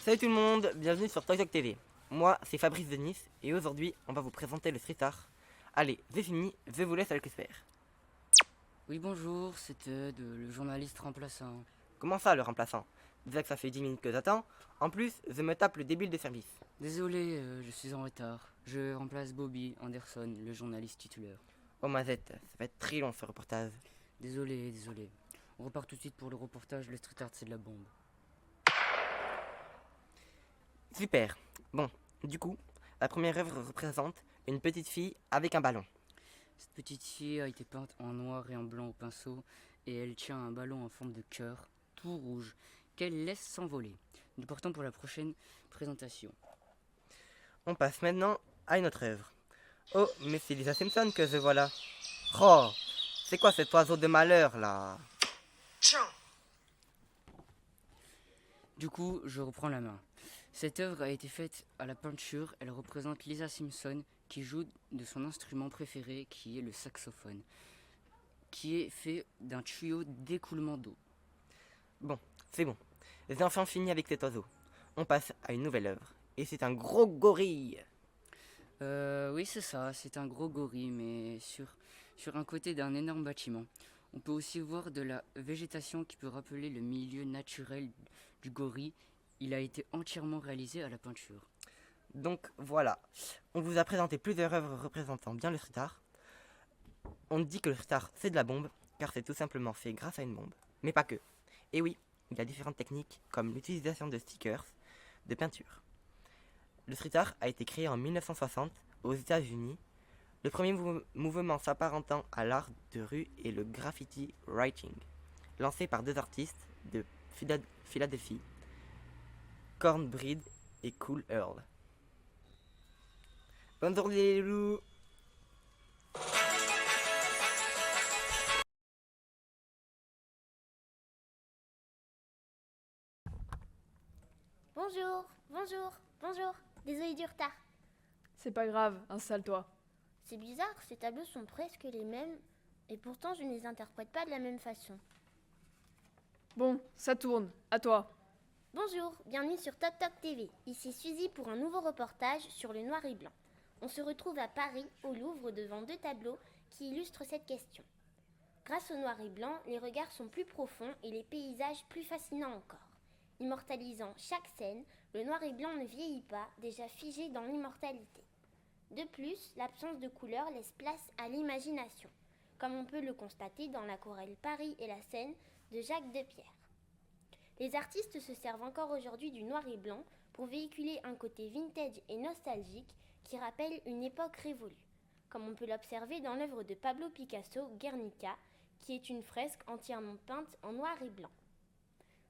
Salut tout le monde, bienvenue sur Toy Talk TV. Moi, c'est Fabrice Denis et aujourd'hui, on va vous présenter le street art. Allez, c'est fini, je vous laisse avec l'expert. Oui, bonjour, c'est Ted, le journaliste remplaçant. Comment ça, le remplaçant? Déjà que ça fait 10 minutes que j'attends. En plus, je me tape le débile de service. Désolé, je suis en retard. Je remplace Bobby Anderson, le journaliste titulaire. Oh Mazette, ça va être très long ce reportage. Désolé. On repart tout de suite pour le reportage, le street art c'est de la bombe. Super. Bon, du coup, la première œuvre représente une petite fille avec un ballon. Cette petite fille a été peinte en noir et en blanc au pinceau et elle tient un ballon en forme de cœur, tout rouge, qu'elle laisse s'envoler. Nous partons pour la prochaine présentation. On passe maintenant à une autre œuvre. Oh, mais c'est Lisa Simpson que je vois là. Oh, c'est quoi cet oiseau de malheur là? Du coup, je reprends la main. Cette œuvre a été faite à la peinture. Elle représente Lisa Simpson qui joue de son instrument préféré qui est le saxophone, qui est fait d'un tuyau d'écoulement d'eau. Bon, c'est bon. J'ai enfin fini avec cet oiseau. On passe à une nouvelle œuvre. Et c'est un gros gorille. Oui, c'est ça, c'est un gros gorille, mais sur un côté d'un énorme bâtiment. On peut aussi voir de la végétation qui peut rappeler le milieu naturel du gorille. Il a été entièrement réalisé à la peinture. Donc voilà, on vous a présenté plusieurs œuvres représentant bien le street art. On dit que le street art c'est de la bombe, car c'est tout simplement fait grâce à une bombe. Mais pas que. Et oui, il y a différentes techniques, comme l'utilisation de stickers, de peinture. Le street art a été créé en 1960 aux États-Unis. Le premier mouvement s'apparentant à l'art de rue est le graffiti writing, lancé par deux artistes de Philadelphie, Cornbread et Cool Earl. Bonne journée les loups! Bonjour. Désolé du retard. C'est pas grave, installe-toi. C'est bizarre, ces tableaux sont presque les mêmes, et pourtant je ne les interprète pas de la même façon. Bon, ça tourne, à toi. Bonjour, bienvenue sur Toc Toc TV. Ici Suzy pour un nouveau reportage sur le noir et blanc. On se retrouve à Paris, au Louvre, devant deux tableaux qui illustrent cette question. Grâce au noir et blanc, les regards sont plus profonds et les paysages plus fascinants encore. Immortalisant chaque scène, le noir et blanc ne vieillit pas, déjà figé dans l'immortalité. De plus, l'absence de couleur laisse place à l'imagination, comme on peut le constater dans l'aquarelle Paris et la Seine de Jacques Depierre. Les artistes se servent encore aujourd'hui du noir et blanc pour véhiculer un côté vintage et nostalgique qui rappelle une époque révolue, comme on peut l'observer dans l'œuvre de Pablo Picasso, Guernica, qui est une fresque entièrement peinte en noir et blanc.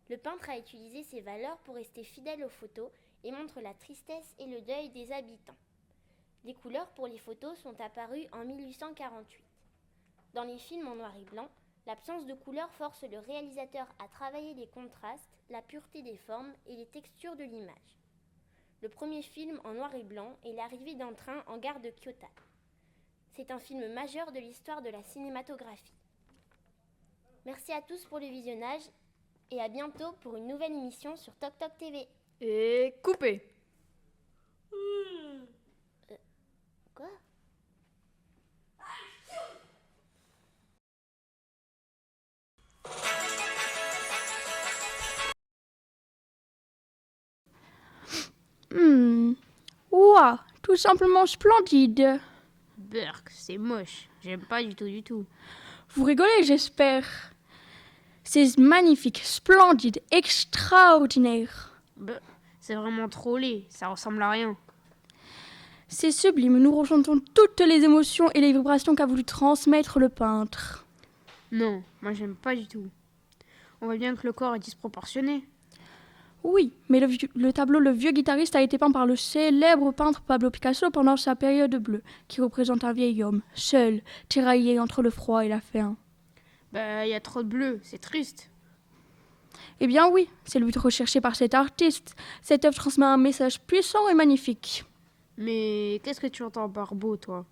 Le peintre a utilisé ces valeurs pour rester fidèle aux photos et montre la tristesse et le deuil des habitants. Les couleurs pour les photos sont apparues en 1848. Dans les films en noir et blanc, l'absence de couleurs force le réalisateur à travailler les contrastes, la pureté des formes et les textures de l'image. Le premier film en noir et blanc est l'arrivée d'un train en gare de Kyoto. C'est un film majeur de l'histoire de la cinématographie. Merci à tous pour le visionnage et à bientôt pour une nouvelle émission sur Toc Toc TV. Et coupé. Quoi ? Ouah, tout simplement splendide. Burk, c'est moche. J'aime pas du tout. Vous rigolez, j'espère. C'est magnifique, splendide, extraordinaire. C'est vraiment trop laid. Ça ressemble à rien. C'est sublime, nous ressentons toutes les émotions et les vibrations qu'a voulu transmettre le peintre. Non, moi j'aime pas du tout. On voit bien que le corps est disproportionné. Oui, mais le tableau Le vieux guitariste a été peint par le célèbre peintre Pablo Picasso pendant sa période bleue, qui représente un vieil homme, seul, tiraillé entre le froid et la faim. Y a trop de bleu, c'est triste. Eh bien oui, c'est le but recherché par cet artiste. Cette œuvre transmet un message puissant et magnifique. Mais qu'est-ce que tu entends par beau, toi ?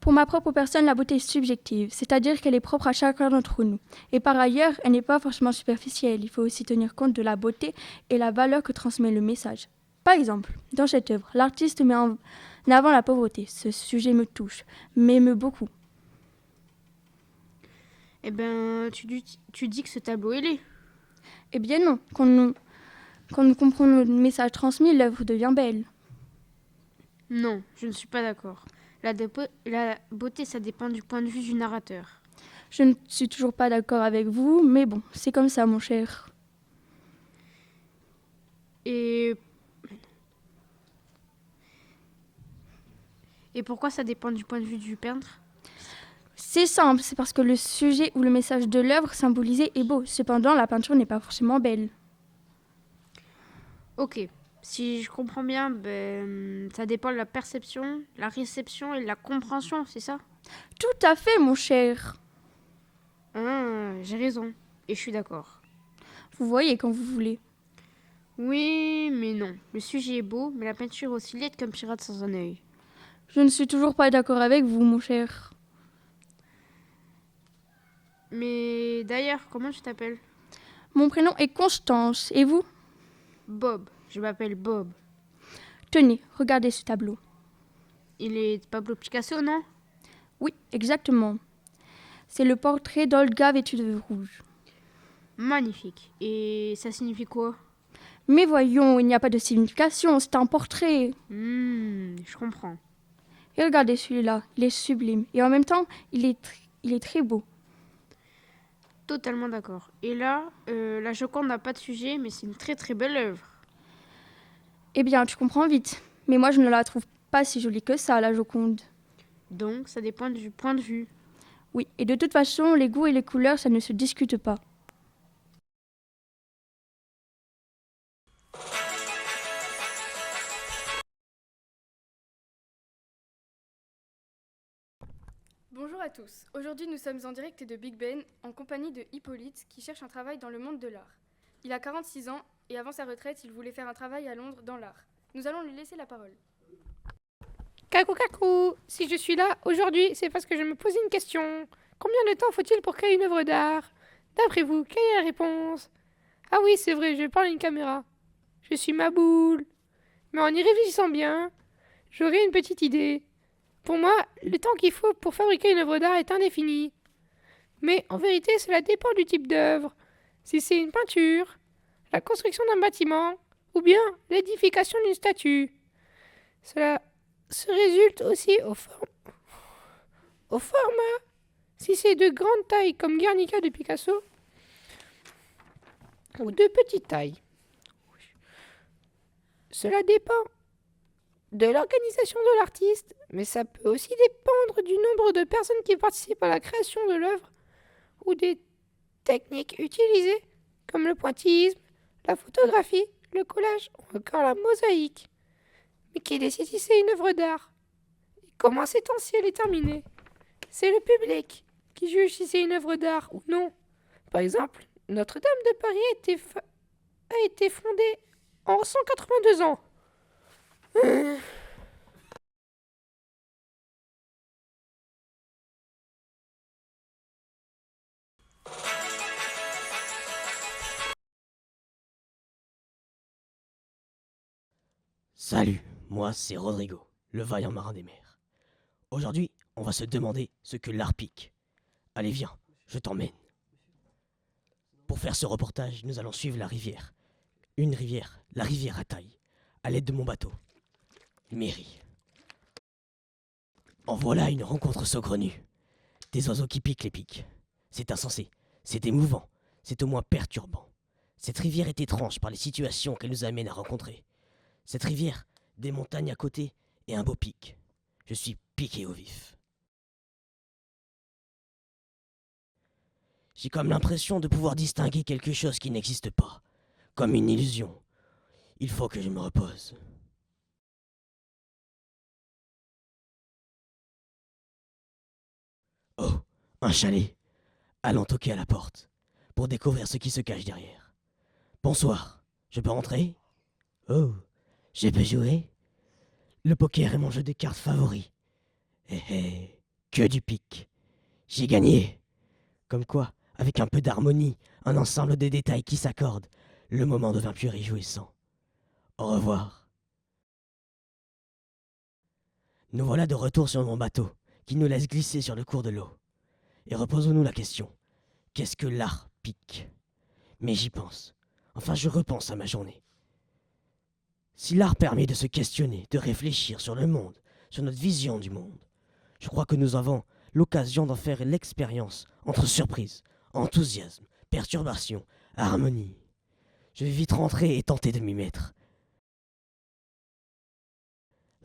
Pour ma propre personne, la beauté est subjective, c'est-à-dire qu'elle est propre à chacun d'entre nous. Et par ailleurs, elle n'est pas forcément superficielle. Il faut aussi tenir compte de la beauté et la valeur que transmet le message. Par exemple, dans cette œuvre, l'artiste met en avant la pauvreté. Ce sujet me touche, m'émeut beaucoup. Eh ben, tu dis que ce tableau est laid. Eh bien non, quand nous comprenons le message transmis, l'œuvre devient belle. Non, je ne suis pas d'accord. La beauté, ça dépend du point de vue du narrateur. Je ne suis toujours pas d'accord avec vous, mais bon, c'est comme ça, mon cher. Et pourquoi ça dépend du point de vue du peintre? C'est simple, c'est parce que le sujet ou le message de l'œuvre symbolisée est beau. Cependant, la peinture n'est pas forcément belle. Ok, si je comprends bien, ça dépend de la perception, la réception et la compréhension, c'est ça? Tout à fait, mon cher. Ah, j'ai raison, et je suis d'accord. Vous voyez quand vous voulez. Oui, mais non. Le sujet est beau, mais la peinture est aussi laide qu'un pirate sans un œil. Je ne suis toujours pas d'accord avec vous, mon cher. Mais d'ailleurs, comment tu t'appelles? Mon prénom est Constance, et vous? Bob. Je m'appelle Bob. Tenez, regardez ce tableau. Il est de Pablo Picasso, non? Oui, exactement. C'est le portrait d'Olga vêtue de rouge. Magnifique. Et ça signifie quoi? Mais voyons, il n'y a pas de signification, c'est un portrait. Je comprends. Et regardez celui-là, il est sublime. Et en même temps, il est très beau. Totalement d'accord. Et là, la Joconde n'a pas de sujet, mais c'est une très très belle œuvre. Eh bien, tu comprends vite. Mais moi, je ne la trouve pas si jolie que ça, la Joconde. Donc, ça dépend du point de vue. Oui, et de toute façon, les goûts et les couleurs, ça ne se discute pas. Bonjour à tous. Aujourd'hui, nous sommes en direct de Big Ben en compagnie de Hippolyte qui cherche un travail dans le monde de l'art. Il a 46 ans et avant sa retraite, il voulait faire un travail à Londres dans l'art. Nous allons lui laisser la parole. Kakou kakou, si je suis là aujourd'hui, c'est parce que je me posais une question. Combien de temps faut-il pour créer une œuvre d'art? D'après vous, quelle est la réponse? Ah oui, c'est vrai, je parle à une caméra. Je suis ma boule. Mais en y réfléchissant bien, j'aurai une petite idée. Pour moi, le temps qu'il faut pour fabriquer une œuvre d'art est indéfini. Mais en vérité, cela dépend du type d'œuvre. Si c'est une peinture, la construction d'un bâtiment, ou bien l'édification d'une statue. Cela se résulte aussi au format. Si c'est de grande taille comme Guernica de Picasso, ou de petite taille. Cela dépend de l'organisation de l'artiste, mais ça peut aussi dépendre du nombre de personnes qui participent à la création de l'œuvre, ou des techniques utilisées, comme le pointillisme, la photographie, le collage ou encore la mosaïque. Mais qui décide si c'est une œuvre d'art? Et comment sait-on si elle est terminée? C'est le public qui juge si c'est une œuvre d'art ou non. Par exemple, Notre-Dame de Paris a été fondée en 182 ans. Salut, moi c'est Rodrigo, le vaillant marin des mers. Aujourd'hui, on va se demander ce que l'art pique. Allez viens, je t'emmène. Pour faire ce reportage, nous allons suivre la rivière. Une rivière, la rivière à taille, à l'aide de mon bateau. Mairie. En voilà une rencontre saugrenue. Des oiseaux qui piquent les pics. C'est insensé, c'est émouvant, c'est au moins perturbant. Cette rivière est étrange par les situations qu'elle nous amène à rencontrer. Cette rivière, des montagnes à côté et un beau pic. Je suis piqué au vif. J'ai comme l'impression de pouvoir distinguer quelque chose qui n'existe pas, comme une illusion. Il faut que je me repose. Oh, un chalet. Allons toquer à la porte, pour découvrir ce qui se cache derrière. Bonsoir, je peux rentrer? Oh, je peux jouer? Le poker est mon jeu de cartes favori. Hé hé, que du pic. J'ai gagné. Comme quoi, avec un peu d'harmonie, un ensemble de détails qui s'accordent, le moment devint plus réjouissant. Au revoir. Nous voilà de retour sur mon bateau, qui nous laisse glisser sur le cours de l'eau. Et reposons-nous la question. Qu'est-ce que l'art pique? Mais j'y pense. Enfin, je repense à ma journée. Si l'art permet de se questionner, de réfléchir sur le monde, sur notre vision du monde, je crois que nous avons l'occasion d'en faire l'expérience entre surprise, enthousiasme, perturbation, harmonie. Je vais vite rentrer et tenter de m'y mettre.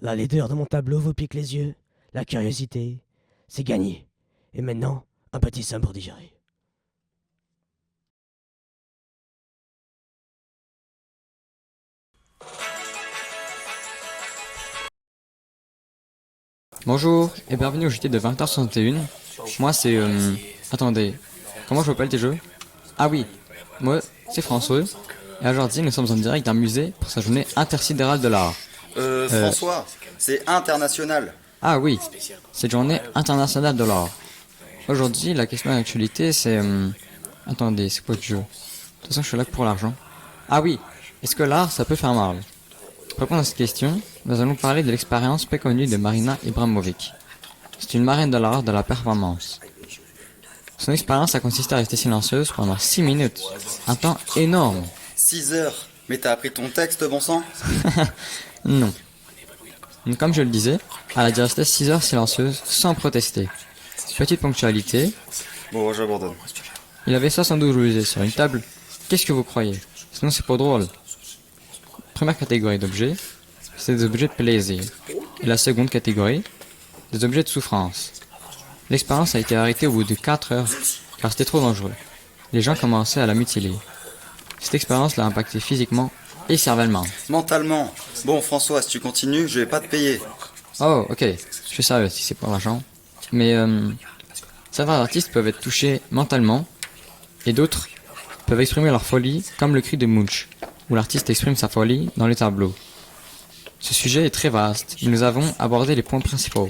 La laideur de mon tableau vous pique les yeux, la curiosité, c'est gagné. Et maintenant, un petit somme pour digérer. Bonjour et bienvenue au JT de 20h61. Moi c'est... Attendez, comment je m'appelle tes jeux? Ah oui, moi c'est François. Et aujourd'hui nous sommes en direct d'un musée pour sa journée intersidérale de l'art. François, c'est international. Ah oui, cette journée internationale de l'art. Aujourd'hui la question d'actualité c'est... Attendez, c'est quoi le jeu? De toute façon je suis là pour l'argent. Ah oui, est-ce que l'art ça peut faire mal? Pour répondre à cette question, nous allons parler de l'expérience peu connue de Marina Ibrahimovic. C'est une marraine de l'art de la performance. Son expérience a consisté à rester silencieuse pendant 6 minutes. Un temps énorme. 6 heures. Mais t'as appris ton texte, bon sang? Non. Comme je le disais, elle a dû rester 6 heures silencieuse sans protester. Petite ponctualité. Bon, j'abandonne. Il avait 72 jouets sur une table. Qu'est-ce que vous croyez? Sinon c'est pas drôle. Première catégorie d'objets, c'est des objets de plaisir. Et la seconde catégorie, des objets de souffrance. L'expérience a été arrêtée au bout de 4 heures, car c'était trop dangereux. Les gens commençaient à la mutiler. Cette expérience l'a impacté physiquement et cervellement. Mentalement. Bon, François, si tu continues, je vais pas te payer. Oh, ok, je suis sérieux si c'est pour l'argent. Mais certains artistes peuvent être touchés mentalement, et d'autres peuvent exprimer leur folie, comme le cri de Munch, où l'artiste exprime sa folie dans les tableaux. Ce sujet est très vaste, mais nous avons abordé les points principaux.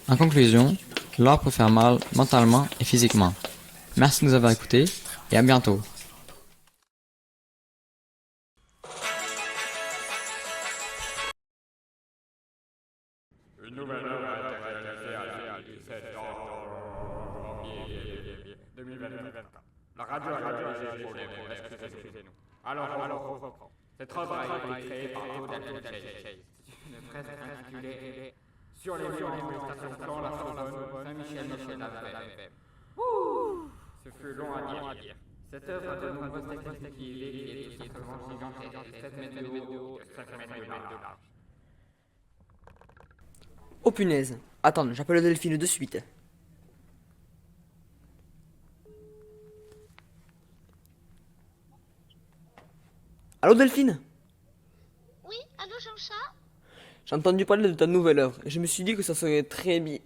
En conclusion, l'art peut faire mal mentalement et physiquement. Merci de nous avoir écoutés et à bientôt. Une nouvelle œuvre a été réalisée à l'île du 17 janvier 2024. La radio a dirigé pour les mots, excusez-nous. Alors, on reprend. Cette œuvre a été créée par Claude Chase. C'est une fresque intitulée Sur les lieux en station la Sorbonne, Saint-Michel Lavem. Ce fut long à dire. Cette œuvre a de nombreuses techniques qui est de 56 ans et 7 mètres de haut, 5 mètres de large. Oh punaise. Attends, j'appelle Delphine de suite. Allô Delphine? Oui, allô Jean-Chat? J'ai entendu parler de ta nouvelle œuvre et je me suis dit que ça serait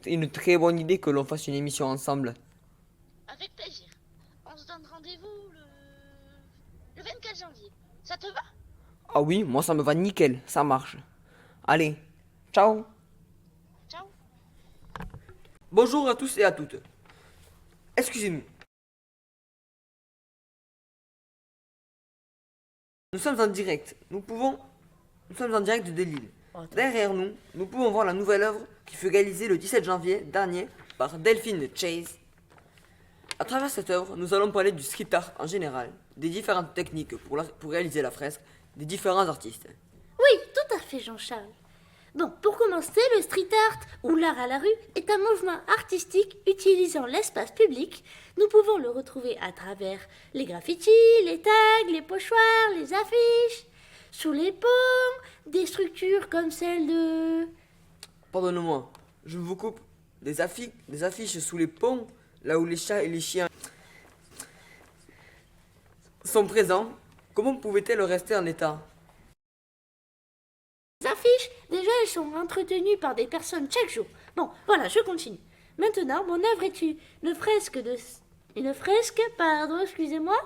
une très bonne idée que l'on fasse une émission ensemble. Avec plaisir. On se donne rendez-vous le 24 janvier. Ça te va? Ah oui, moi ça me va nickel, ça marche. Allez, ciao. Ciao. Bonjour à tous et à toutes. Excusez-nous. Nous sommes en direct. Nous sommes en direct de Lille. Derrière nous, nous pouvons voir la nouvelle œuvre qui fut réalisée le 17 janvier dernier par Delphine Chase. À travers cette œuvre, nous allons parler du street art en général, des différentes techniques pour réaliser la fresque, des différents artistes. Oui, tout à fait Jean-Charles. Bon, pour commencer, le street art, ou l'art à la rue, est un mouvement artistique utilisant l'espace public. Nous pouvons le retrouver à travers les graffitis, les tags, les pochoirs, les affiches, sous les ponts, des structures comme celle de... Pardonnez-moi, je vous coupe. Des affiches sous les ponts, là où les chats et les chiens sont présents. Comment pouvait-elle rester en état? Les affiches, déjà, elles sont entretenues par des personnes chaque jour. Bon, voilà, je continue. Maintenant, mon œuvre est une fresque, excusez-moi,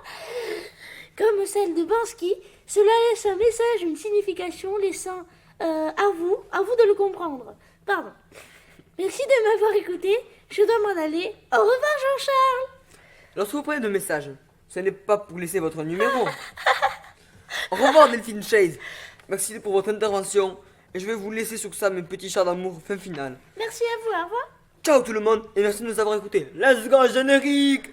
comme celle de Bansky. Cela laisse un message, une signification, laissant à vous de le comprendre. Pardon. Merci de m'avoir écouté. Je dois m'en aller. Au revoir, Jean-Charles. Lorsque vous prenez de messages, ce n'est pas pour laisser votre numéro. Au revoir, Delphine Chase. Merci pour votre intervention. Et je vais vous laisser sur ça, mes petits chats d'amour, fin finale. Merci à vous. Au revoir. Ciao tout le monde et merci de nous avoir écoutés. Let's go, générique!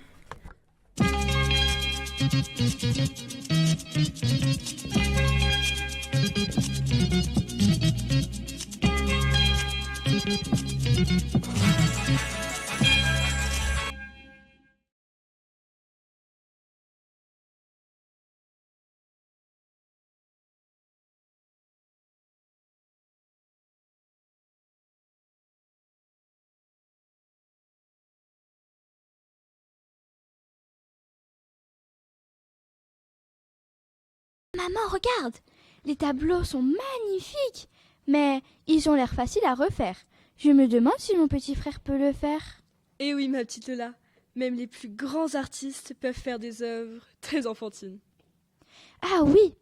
Maman, regarde! Les tableaux sont magnifiques, mais ils ont l'air faciles à refaire. Je me demande si mon petit frère peut le faire. Eh oui, ma petite Lola, même les plus grands artistes peuvent faire des œuvres très enfantines. Ah oui!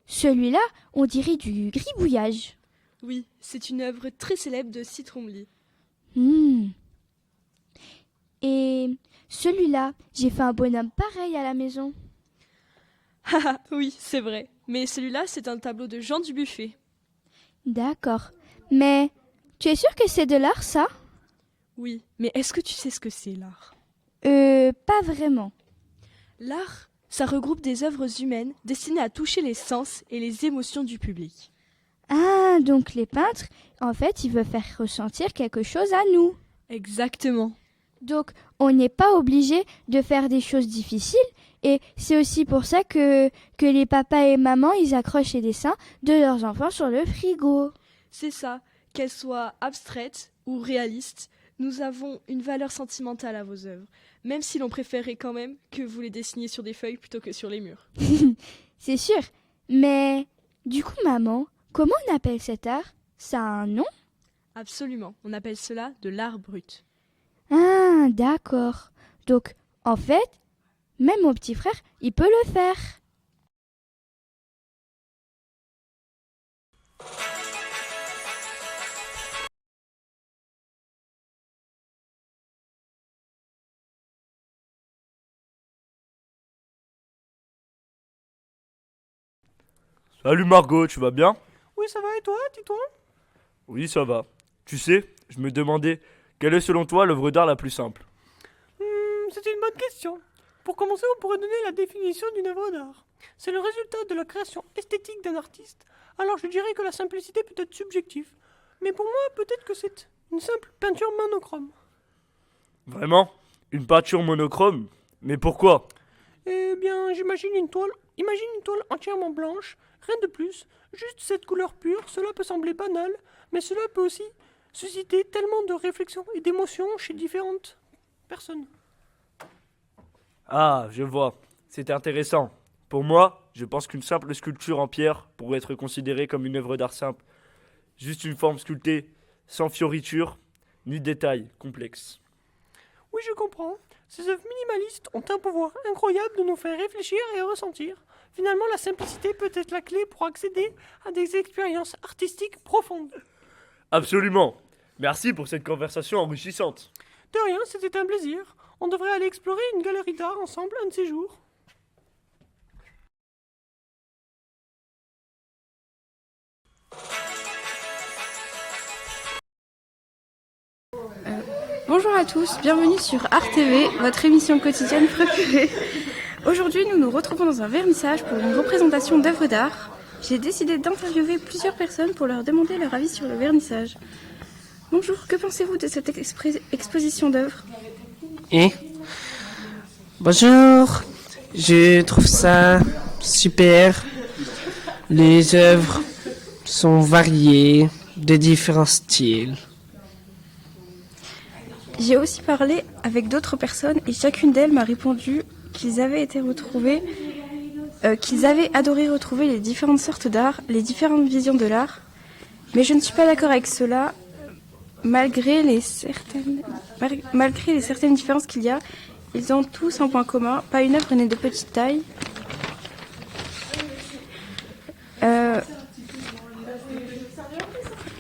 Celui-là, on dirait du gribouillage. Oui, c'est une œuvre très célèbre de Citronely. Et celui-là, j'ai fait un bonhomme pareil à la maison. Ah oui, c'est vrai. Mais celui-là, c'est un tableau de Jean Dubuffet. D'accord. Mais tu es sûr que c'est de l'art, ça? Oui, mais est-ce que tu sais ce que c'est, l'art? Pas vraiment. L'art, ça regroupe des œuvres humaines destinées à toucher les sens et les émotions du public. Ah, donc les peintres, en fait, ils veulent faire ressentir quelque chose à nous. Exactement. Donc, on n'est pas obligé de faire des choses difficiles. Et c'est aussi pour ça que les papas et mamans, ils accrochent les dessins de leurs enfants sur le frigo. C'est ça. Qu'elles soient abstraites ou réalistes, nous avons une valeur sentimentale à vos œuvres. Même si l'on préférait quand même que vous les dessiniez sur des feuilles plutôt que sur les murs. C'est sûr. Mais du coup, maman, comment on appelle cet art? Ça a un nom? Absolument. On appelle cela de l'art brut. Ah, d'accord. Donc, en fait, même mon petit frère, il peut le faire. Salut Margot, tu vas bien? Oui, ça va et toi, Titouan? Oui, ça va. Tu sais, je me demandais, quelle est selon toi l'œuvre d'art la plus simple? C'est une bonne question. Pour commencer, on pourrait donner la définition d'une œuvre d'art. C'est le résultat de la création esthétique d'un artiste. Alors je dirais que la simplicité peut être subjective. Mais pour moi, peut-être que c'est une simple peinture monochrome. Vraiment? Une peinture monochrome? Mais pourquoi? Eh bien, j'imagine une toile. Imagine une toile entièrement blanche, rien de plus, juste cette couleur pure. Cela peut sembler banal, mais cela peut aussi susciter tellement de réflexions et d'émotions chez différentes personnes. Ah, je vois. C'est intéressant. Pour moi, je pense qu'une simple sculpture en pierre pourrait être considérée comme une œuvre d'art simple. Juste une forme sculptée, sans fioriture, ni détails complexes. Oui, je comprends. Ces œuvres minimalistes ont un pouvoir incroyable de nous faire réfléchir et ressentir. Finalement, la simplicité peut être la clé pour accéder à des expériences artistiques profondes. Absolument. Merci pour cette conversation enrichissante. De rien, c'était un plaisir. On devrait aller explorer une galerie d'art ensemble un de ces jours. Bonjour à tous, bienvenue sur Art TV, votre émission quotidienne préférée. Aujourd'hui, nous nous retrouvons dans un vernissage pour une représentation d'œuvres d'art. J'ai décidé d'interviewer plusieurs personnes pour leur demander leur avis sur le vernissage. Bonjour, que pensez-vous de cette exposition d'œuvres? Bonjour, je trouve ça super. Les œuvres sont variées, de différents styles. J'ai aussi parlé avec d'autres personnes et chacune d'elles m'a répondu qu'ils avaient adoré retrouver les différentes sortes d'art, les différentes visions de l'art. Mais je ne suis pas d'accord avec cela, malgré les certaines différences qu'il y a. Ils ont tous un point commun, pas une œuvre n'est de petite taille.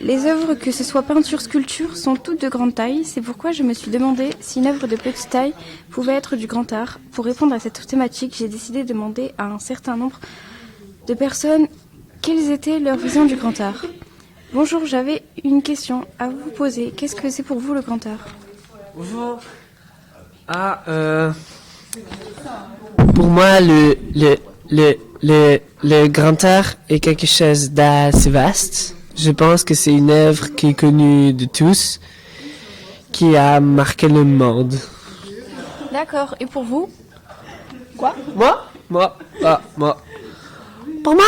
Les œuvres, que ce soit peinture, sculpture, sont toutes de grande taille. C'est pourquoi je me suis demandé si une œuvre de petite taille pouvait être du grand art. Pour répondre à cette thématique, j'ai décidé de demander à un certain nombre de personnes quelles étaient leurs visions du grand art. Bonjour, j'avais une question à vous poser. Qu'est-ce que c'est pour vous le grand art? Bonjour. Pour moi, le grand art est quelque chose d'assez vaste. Je pense que c'est une œuvre qui est connue de tous, qui a marqué le monde. D'accord, et pour vous? Quoi? Moi. Pour moi,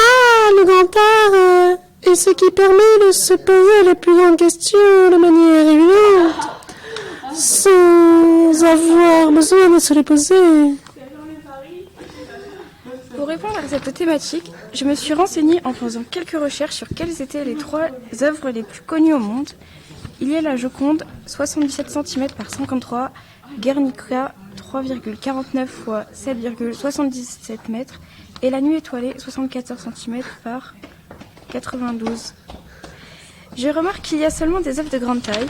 le grand art est ce qui permet de se poser les plus grandes questions de manière évidente, sans avoir besoin de se les poser. Pour répondre à cette thématique, je me suis renseignée en faisant quelques recherches sur quelles étaient les 3 œuvres les plus connues au monde. Il y a la Joconde, 77 cm par 53, Guernica, 3,49 x 7,77 m, et la Nuit étoilée, 74 cm par 92. Je remarque qu'il y a seulement des œuvres de grande taille.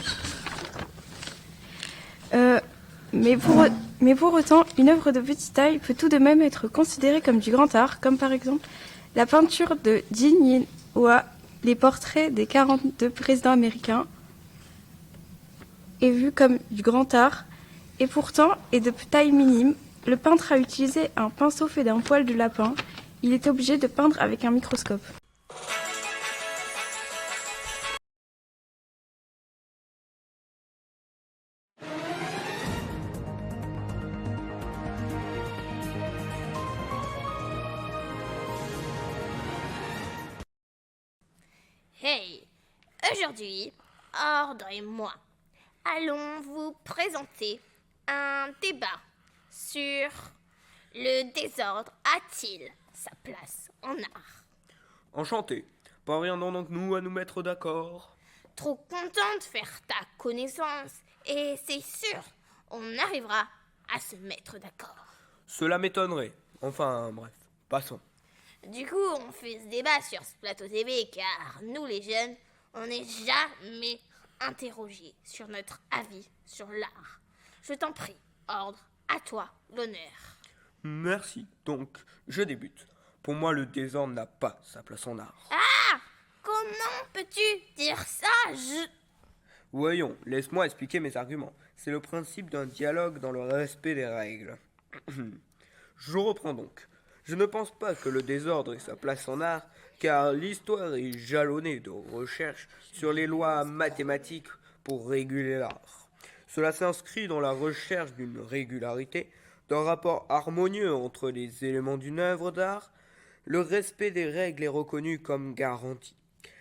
Mais pour autant, une œuvre de petite taille peut tout de même être considérée comme du grand art, comme par exemple la peinture de Jin Yin-hwa, les portraits des 42 présidents américains, est vu comme du grand art, et pourtant est de taille minime. Le peintre a utilisé un pinceau fait d'un poil de lapin. Il est obligé de peindre avec un microscope. Hey, aujourd'hui, Ordre et moi allons vous présenter un débat sur le désordre a-t-il sa place en art? Enchanté. Parviendrons donc nous à nous mettre d'accord. Trop content de faire ta connaissance et c'est sûr, on arrivera à se mettre d'accord. Cela m'étonnerait. Enfin, bref, passons. Du coup, on fait ce débat sur ce plateau TV car nous les jeunes, on n'est jamais interrogés sur notre avis sur l'art. Je t'en prie, Ordre, à toi l'honneur. Merci. Donc, je débute. Pour moi, le désordre n'a pas sa place en art. Ah! Comment peux-tu dire ça? Voyons, laisse-moi expliquer mes arguments. C'est le principe d'un dialogue dans le respect des règles. Je reprends donc. Je ne pense pas que le désordre ait sa place en art, car l'histoire est jalonnée de recherches sur les lois mathématiques pour réguler l'art. Cela s'inscrit dans la recherche d'une régularité, d'un rapport harmonieux entre les éléments d'une œuvre d'art. Le respect des règles est reconnu comme garanti.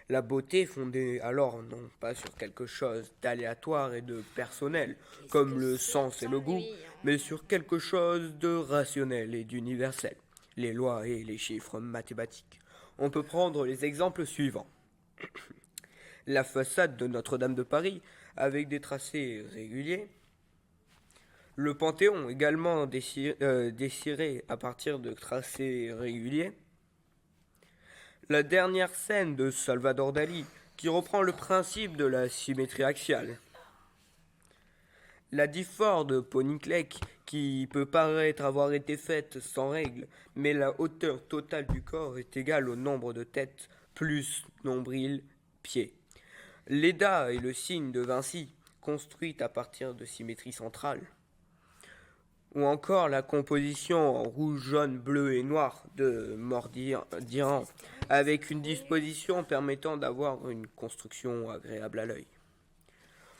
La beauté fondée alors non pas sur quelque chose d'aléatoire et de personnel, comme le sens et le goût, mais sur quelque chose de rationnel et d'universel, les lois et les chiffres mathématiques. On peut prendre les exemples suivants. La façade de Notre-Dame de Paris, avec des tracés réguliers. Le Panthéon, également dessiré à partir de tracés réguliers. La dernière scène de Salvador Dali, qui reprend le principe de la symétrie axiale. La Difford de Ponyclec, qui peut paraître avoir été faite sans règle, mais la hauteur totale du corps est égale au nombre de têtes plus nombril, pieds. L'Eda et le signe de Vinci, construite à partir de symétrie centrale. Ou encore la composition en rouge, jaune, bleu et noir de Modiran, avec une disposition permettant d'avoir une construction agréable à l'œil.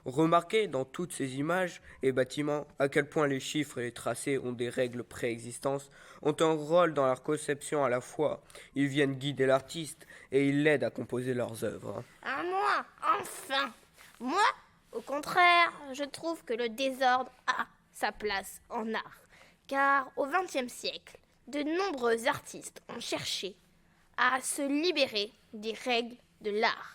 Remarquez dans toutes ces images et bâtiments à quel point les chiffres et les tracés ont des règles préexistantes, ont un rôle dans leur conception à la fois. Ils viennent guider l'artiste et ils l'aident à composer leurs œuvres. À moi, enfin. Moi, au contraire, je trouve que le désordre a sa place en art. Car au XXe siècle, de nombreux artistes ont cherché à se libérer des règles de l'art.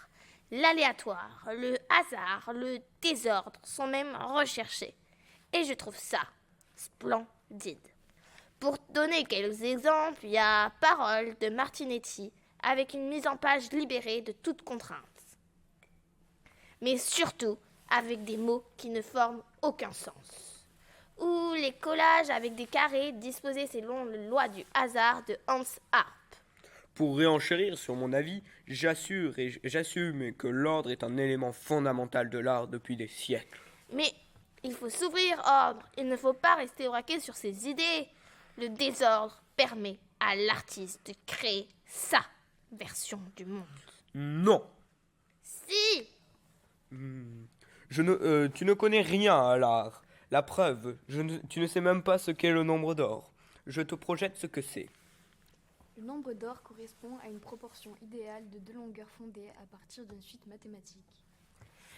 L'aléatoire, le hasard, le désordre sont même recherchés. Et je trouve ça splendide. Pour donner quelques exemples, il y a Parole de Martinetti, avec une mise en page libérée de toute contrainte. mais surtout avec des mots qui ne forment aucun sens. Ou les collages avec des carrés disposés selon les lois du hasard de Hans Arp. Pour réenchérir sur mon avis, j'assume que l'ordre est un élément fondamental de l'art depuis des siècles. Mais il faut s'ouvrir, ordre. Il ne faut pas rester braqué sur ses idées. Le désordre permet à l'artiste de créer sa version du monde. Non. Si. Tu ne connais rien à l'art. La preuve, tu ne sais même pas ce qu'est le nombre d'or. Je te projette ce que c'est. Le nombre d'or correspond à une proportion idéale de deux longueurs fondées à partir d'une suite mathématique.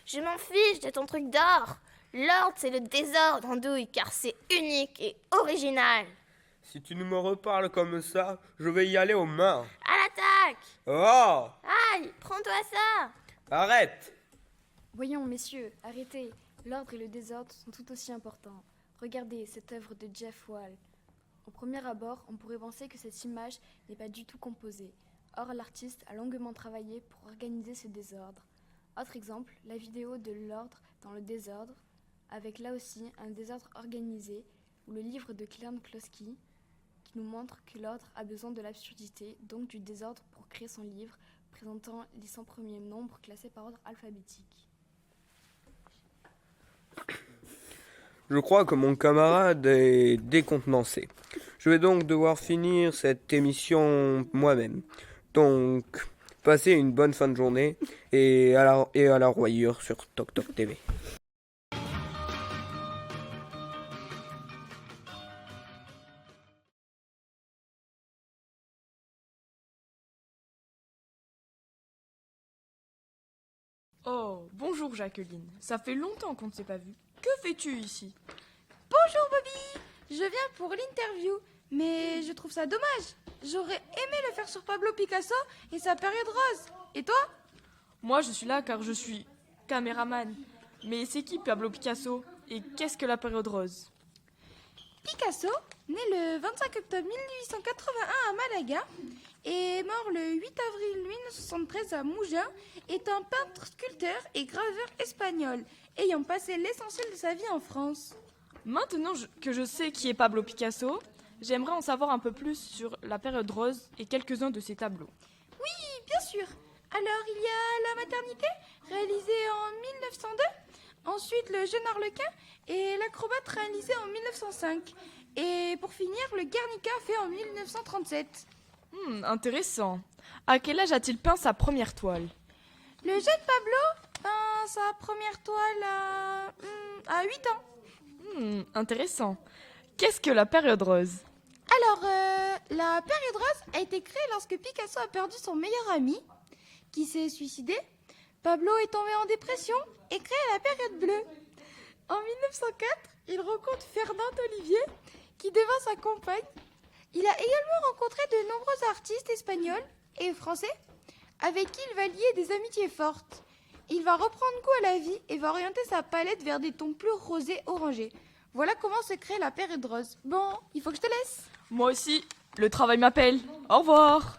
Je m'en fiche de ton truc d'or. L'ordre, c'est le désordre, andouille, car c'est unique et original. Si tu ne me reparles comme ça, je vais y aller aux mains. À l'attaque! Oh! Aïe, prends-toi ça! Arrête! Voyons, messieurs, arrêtez. L'ordre et le désordre sont tout aussi importants. Regardez cette œuvre de Jeff Wall. Au premier abord, on pourrait penser que cette image n'est pas du tout composée. Or, l'artiste a longuement travaillé pour organiser ce désordre. Autre exemple, la vidéo de l'ordre dans le désordre, avec là aussi un désordre organisé, ou le livre de Clarence Kloski, qui nous montre que l'ordre a besoin de l'absurdité, donc du désordre pour créer son livre, présentant les 100 premiers nombres classés par ordre alphabétique. Je crois que mon camarade est décontenancé. Je vais donc devoir finir cette émission moi-même. Donc, passez une bonne fin de journée et à la revoyure sur Toc Toc TV. Oh, bonjour Jacqueline. Ça fait longtemps qu'on ne s'est pas vu. Que fais-tu ici? Bonjour Bobby. Je viens pour l'interview, mais je trouve ça dommage. J'aurais aimé le faire sur Pablo Picasso et sa période rose. Et toi? Moi, je suis là car je suis caméraman. Mais c'est qui Pablo Picasso? Et qu'est-ce que la période rose? Picasso, né le 25 octobre 1881 à Malaga et mort le 8 avril 1973 à Mougins, est un peintre, sculpteur et graveur espagnol, ayant passé l'essentiel de sa vie en France. Maintenant que je sais qui est Pablo Picasso, j'aimerais en savoir un peu plus sur la période rose et quelques-uns de ses tableaux. Oui, bien sûr. Alors, il y a La Maternité, réalisée en 1902. Ensuite, Le Jeune Arlequin et L'Acrobate, réalisé en 1905. Et pour finir, Le Guernica, fait en 1937. Intéressant. À quel âge a-t-il peint sa première toile? Le jeune Pablo peint sa première toile à 8 ans. Intéressant. Qu'est-ce que la période rose? Alors, la période rose a été créée lorsque Picasso a perdu son meilleur ami, qui s'est suicidé. Pablo est tombé en dépression et crée la période bleue. En 1904, il rencontre Fernande Olivier, qui devint sa compagne. Il a également rencontré de nombreux artistes espagnols et français, avec qui il va lier des amitiés fortes. Il va reprendre goût à la vie et va orienter sa palette vers des tons plus rosés orangés. Voilà comment se crée la période rose. Bon, il faut que je te laisse. Moi aussi, le travail m'appelle. Au revoir.